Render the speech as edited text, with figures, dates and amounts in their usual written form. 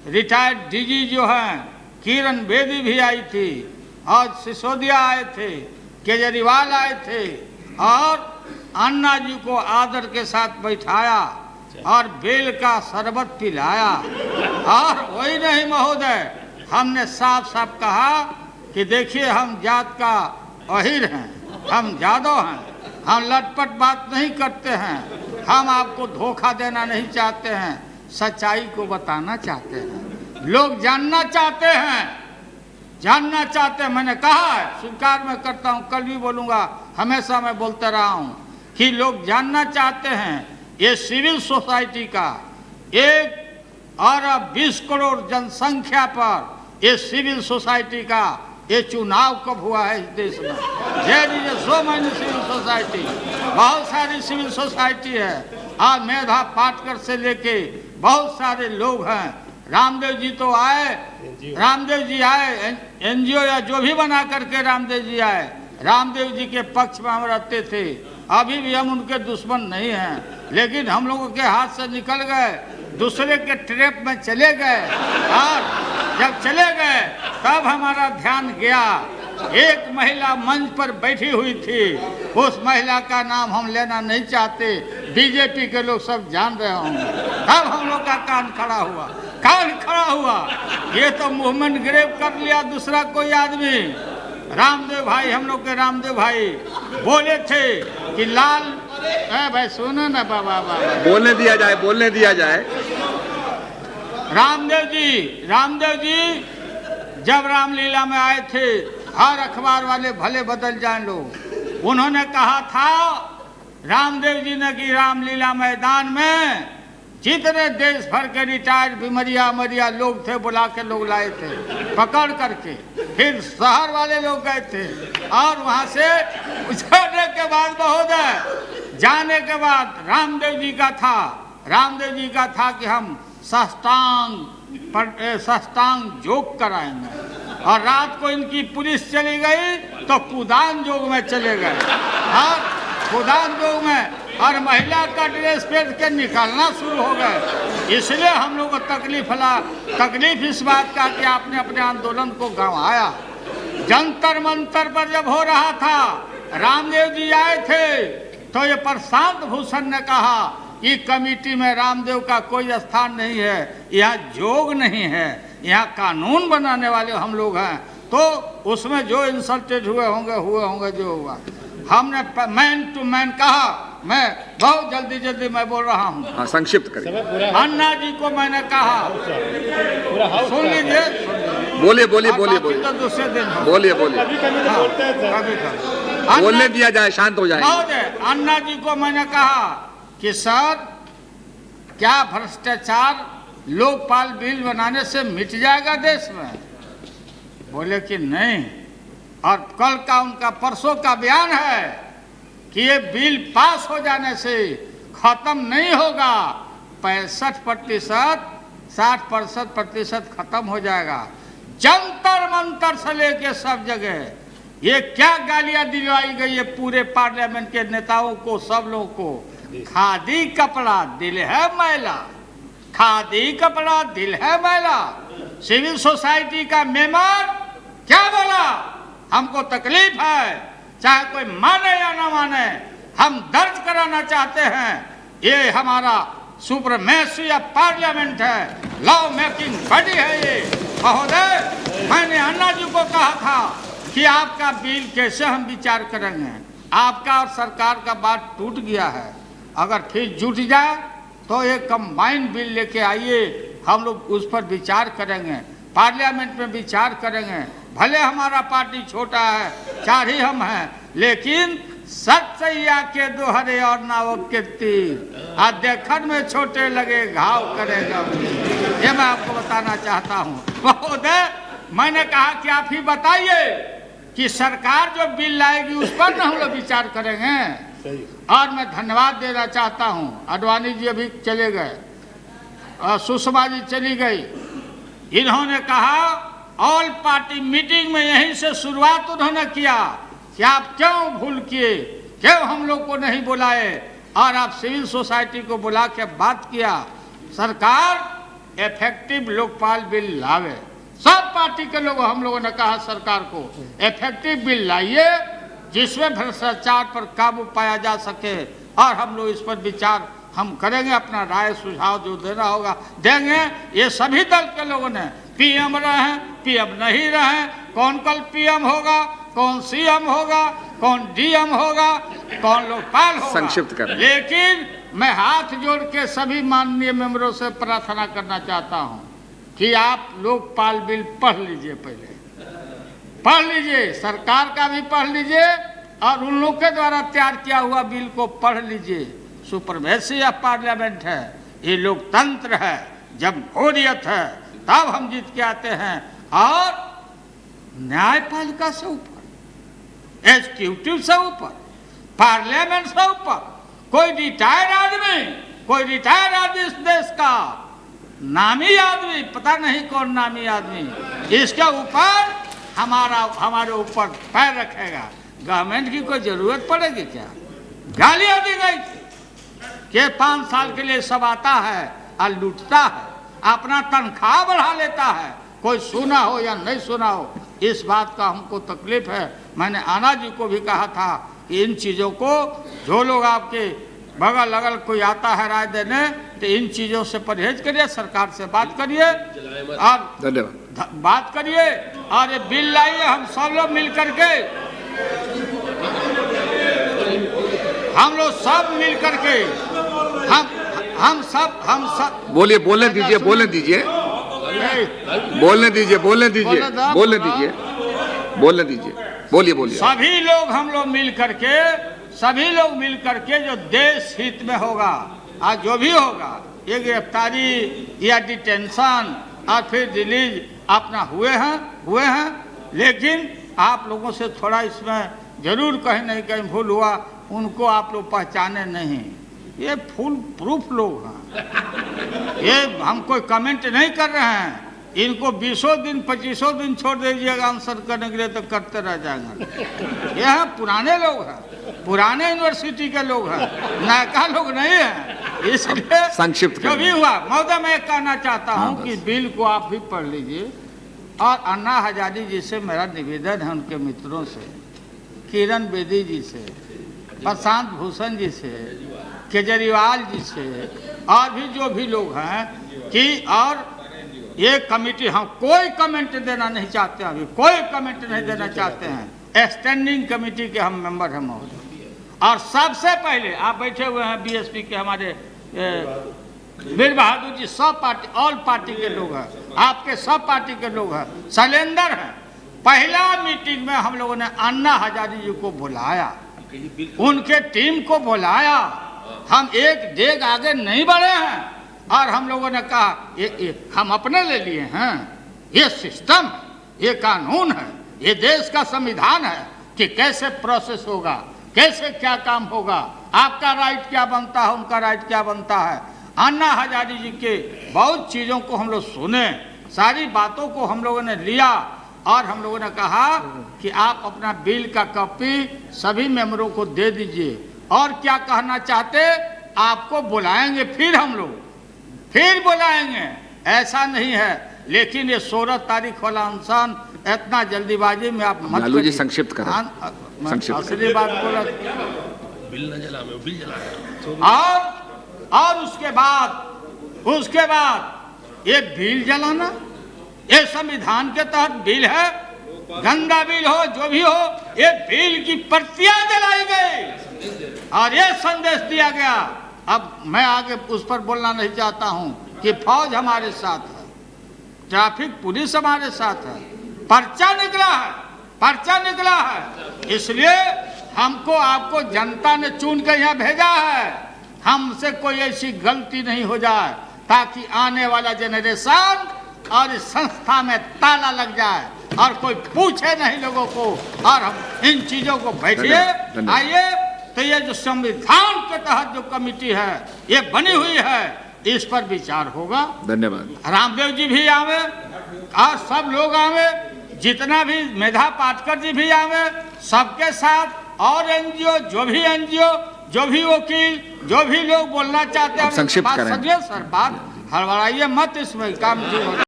Retired DG जो हैं किरण बेदी भी आई थी, और सिसोदिया आए थे, केजरीवाल आए थे, और अन्ना जी को आदर के साथ बैठाया और बेल का शरबत पिलाया। और वही नहीं महोदय, हमने साफ साफ कहा कि देखिए हम जात का अहीर हैं, हम यादव हैं, हम लटपट बात नहीं करते हैं, हम आपको धोखा देना नहीं चाहते हैं, सच्चाई को बताना चाहते हैं, लोग जानना चाहते हैं, जानना चाहते हैं। मैंने कहा है, स्वीकार मैं करता हूँ, कल भी बोलूँगा, हमेशा मैं बोलते रहा हूँ कि लोग जानना चाहते हैं ये सिविल सोसाइटी का 1.20 करोड़ जनसंख्या पर ये सिविल सोसाइटी का ये चुनाव कब हुआ है इस देश में। There is so many civil society, बहुत सारी सिविल सोसाइटी है। आज मेधा पाटकर से लेके बहुत सारे लोग हैं। रामदेव जी तो आए, रामदेव जी आए, एनजीओ या जो भी बना करके रामदेव जी आए, रामदेव जी के पक्ष में हम रहते थे, अभी भी हम उनके दुश्मन नहीं हैं, लेकिन हम लोगों के हाथ से निकल गए, दूसरे के ट्रैप में चले गए, और जब चले गए तब हमारा ध्यान गया। एक महिला मंच पर बैठी हुई थी, उस महिला का नाम हम लेना नहीं चाहते, बीजेपी के लोग सब जान रहे होंगे। तब हम लोग का कान खड़ा हुआ, कान खड़ा हुआ, ये तो मूवमेंट ग्रेव कर लिया दूसरा कोई आदमी। रामदेव भाई, हम लोग के रामदेव भाई बोले थे कि लाल, भाई सुनो ना बाबा, बोलने दिया जाए, बोलने दिया जाए। रामदेव जी जब रामलीला में आए थे, हर अखबार वाले भले बदल जाए लोग, उन्होंने कहा था रामदेव जी ने कि रामलीला मैदान में जितने देश भर के रिटायर्ड बीमरिया लोग थे, बुला के लोग लाए थे पकड़ करके, फिर शहर वाले लोग गए थे, और वहां से उछलने के बाद महोदय जाने के बाद रामदेव जी का था कि हम साष्टांग योग कराएंगे, और रात को इनकी पुलिस चली गई तो कुदान जोग में चले गए, और कुदान जोग में, और महिला का ड्रेस पहन के निकलना शुरू हो गए। इसलिए हम लोग को तकलीफ इस बात का कि आपने अपने आंदोलन को गंवाया। जंतर मंतर पर जब हो रहा था, रामदेव जी आए थे, तो ये प्रशांत भूषण ने कहा कि कमेटी में रामदेव का कोई स्थान नहीं है, यहाँ जोग नहीं है, यहाँ कानून बनाने वाले हम लोग हैं, तो उसमें जो इंसल्टेड हुए होंगे जो हुआ। हमने मैन टू मैन कहा, मैं बहुत जल्दी मैं बोल रहा हूँ। हाँ, संक्षिप्त करें। अन्ना जी को मैंने कहा, सुन लीजिए, बोलिए तो दूसरे दिन बोलिए कभी बोलने दिया जाए, शांत हो जाए। अन्ना जी को मैंने कहा कि सर, क्या भ्रष्टाचार लोकपाल बिल बनाने से मिट जाएगा देश में? बोले कि नहीं, और कल का उनका परसों का बयान है कि ये बिल पास हो जाने से खत्म नहीं होगा, 65% 60% खत्म हो जाएगा। जंतर मंतर से लेके सब जगह ये क्या गालियां दिलवाई गई है पूरे पार्लियामेंट के नेताओं को, सब लोगों को। खादी कपड़ा दिल है मैला, खादी कपड़ा दिल है मैला। सिविल सोसाइटी का मेंबर क्या बोला? हमको तकलीफ है, चाहे कोई माने या ना माने, हम दर्ज कराना चाहते हैं। ये हमारा सुप्रीमेसी ऑफ पार्लियामेंट है, लॉ मेकिंग बॉडी है ये। महोदय, मैंने अन्ना जी को कहा था कि आपका बिल कैसे हम विचार करेंगे, आपका और सरकार का बात टूट गया है, अगर फिर जुट जाए तो एक कंबाइंड बिल लेके आइए, हम लोग उस पर विचार करेंगे, पार्लियामेंट में विचार करेंगे। भले हमारा पार्टी छोटा है, 4 ही हम हैं, लेकिन सतसैया के दोहरे और नावक के तीर, आज देखन में छोटे लगे घाव करेगा। ये मैं आपको बताना चाहता हूँ। महोदय, मैंने कहा कि आप ही बताइए कि सरकार जो बिल लाएगी उस पर ना हम लोग विचार करेंगे। और मैं धन्यवाद देना चाहता हूँ, आडवाणी जी अभी चले गए, सुषमा जी चली गई, इन्होंने कहा ऑल पार्टी मीटिंग में यहीं से शुरुआत उन्होंने किया कि आप क्यों भूल किए, क्यों हम लोग को नहीं बुलाए, और आप सिविल सोसाइटी को बुला के बात किया। सरकार इफेक्टिव लोकपाल बिल लावे। सब पार्टी के लोग, हम लोगों ने कहा सरकार को इफेक्टिव बिल लाइए जिसमें भ्रष्टाचार पर काबू पाया जा सके, और हम लोग इस पर विचार हम करेंगे, अपना राय सुझाव जो देना होगा देंगे। ये सभी दल के लोगों ने, पीएम रहे पीएम नहीं रहे, कौन कल पीएम होगा, कौन सीएम होगा, कौन डीएम होगा, कौन लोकपाल होगा, संक्षिप्त कर। लेकिन मैं हाथ जोड़ के सभी माननीय मेंबरों से प्रार्थना करना चाहता हूं कि आप लोकपाल बिल पढ़ लीजिए, पहले पढ़ लीजिए, सरकार का भी पढ़ लीजिए और उन लोग के द्वारा तैयार किया हुआ बिल को पढ़ लीजिए। सुपरमेसी ऑफ पार्लियामेंट है, ये लोकतंत्र है, जमहूरियत है, तब हम जीत के आते हैं। और न्यायपालिका से ऊपर, एग्जीक्यूटिव से ऊपर, पार्लियामेंट से ऊपर कोई रिटायर्ड आदमी, कोई रिटायर्ड आदमी इस देश का नामी आदमी, पता नहीं कौन नामी आदमी, इसके ऊपर हमारे ऊपर पैर रखेगा। गवर्नमेंट की कोई जरूरत पड़ेगी क्या? गालियां दी गई थी कि 5 साल के लिए सब आता है और लूटता है, अपना तनख्वाह बढ़ा लेता है, कोई सुना हो या नहीं सुना हो, इस बात का हमको तकलीफ है। मैंने आना जी को भी कहा था कि इन चीज़ों को, जो लोग आपके बगल अगल कोई आता है राय देने, तो इन चीज़ों से परहेज करिए, सरकार से बात करिए और धन्यवाद बात करिए और ये बिल लाइए। हम सब लोग मिल करके, हम लोग सब मिल करके, हम सब बोलिए, बोलने दीजिए, बोलने दीजिए, बोलने दीजिए, बोलने दीजिए, बोलने दीजिए, बोलने दीजिए, बोलिए बोलिए। सभी लोग, हम लोग मिल करके, सभी लोग मिल करके जो देश हित में होगा, आज जो भी होगा, ये गिरफ्तारी या डिटेंशन और फिर रिलीज अपना हुए हैं, लेकिन आप लोगों से थोड़ा इसमें जरूर कहीं नहीं कहीं भूल हुआ, उनको आप लोग पहचाने नहीं, ये फुल प्रूफ लोग हैं। ये हम कोई कमेंट नहीं कर रहे हैं, इनको 20 दिन 25 दिन छोड़ दीजिएगा आंसर करने के लिए तो करते रह जाएंगे। ये हैं पुराने लोग हैं, पुराने यूनिवर्सिटी के लोग हैं, नया लोग नहीं है। इसलिए संक्षिप्त जो भी हुआ, महोदय मैं कहना चाहता हूँ कि बिल को आप भी पढ़ लीजिए। और अन्ना हजारी जी से मेरा निवेदन है, उनके मित्रों से, किरण बेदी जी से, प्रशांत भूषण जी से, केजरीवाल जी से, और भी जो भी लोग हैं कि, और ये कमेटी, हम कोई कमेंट देना नहीं चाहते, अभी कोई कमेंट नहीं देना चाहते हैं, स्टैंडिंग कमेटी के हम मेंबर हैं महोदय। और सबसे पहले आप बैठे हुए हैं बीएसपी के हमारे वीर बहादुर जी, सब पार्टी, ऑल पार्टी के लोग हैं, आपके सब पार्टी के लोग हैं, शैलेंद्र हैं। पहला मीटिंग में हम लोगों ने अन्ना हजारी जी को बुलाया, उनके टीम को बुलाया, हम एक डेग आगे नहीं बढ़े हैं, और हम लोगों ने कहा ये हम अपने ले लिए हैं, ये सिस्टम, ये कानून है, ये देश का संविधान है कि कैसे प्रोसेस होगा, कैसे क्या काम होगा, आपका राइट क्या बनता है, उनका राइट क्या बनता है। अन्ना हजारी जी के बहुत चीज़ों को हम लोग सुने, सारी बातों को हम लोगों ने लिया, और हम लोगों ने कहा कि आप अपना बिल का कॉपी सभी मेंबरों को दे दीजिए, और क्या कहना चाहते आपको बुलाएंगे, फिर हम लोग फिर बुलाएंगे, ऐसा नहीं है। लेकिन ये 16 तारीख वाला अनशन इतना जल्दीबाजी में आप मत लालू जी संक्षिप्त करें, असली बात बोला। बिल न जला, बिल जला। और उसके बाद ये बिल जलाना, ये संविधान के तहत बिल है, गंदा बिल हो जो भी हो, ये बिल की प्रतियां जलाई गई और ये संदेश दिया गया। अब मैं आगे उस पर बोलना नहीं चाहता हूं कि फौज हमारे साथ है, ट्रैफिक पुलिस हमारे साथ है, पर्चा निकला है, इसलिए हमको आपको जनता ने चुन कर यहाँ भेजा है, हमसे कोई ऐसी गलती नहीं हो जाए ताकि आने वाला जनरेशन और इस संस्था में ताला लग जाए और कोई पूछे नहीं लोगों को। और हम इन चीजों को बैठिए, आइए, तो ये जो संविधान के तहत जो कमेटी है ये बनी हुई है, इस पर विचार होगा। धन्यवाद। रामदेव जी भी आवे और सब लोग आवे, जितना भी मेधा पाटकर जी भी आवे, सबके साथ, और एनजीओ, जो भी वकील, जो भी लोग बोलना चाहते हैं, संक्षिप्त करें। सर बात हड़बड़ाइए मत, इसमें काम ठीक हो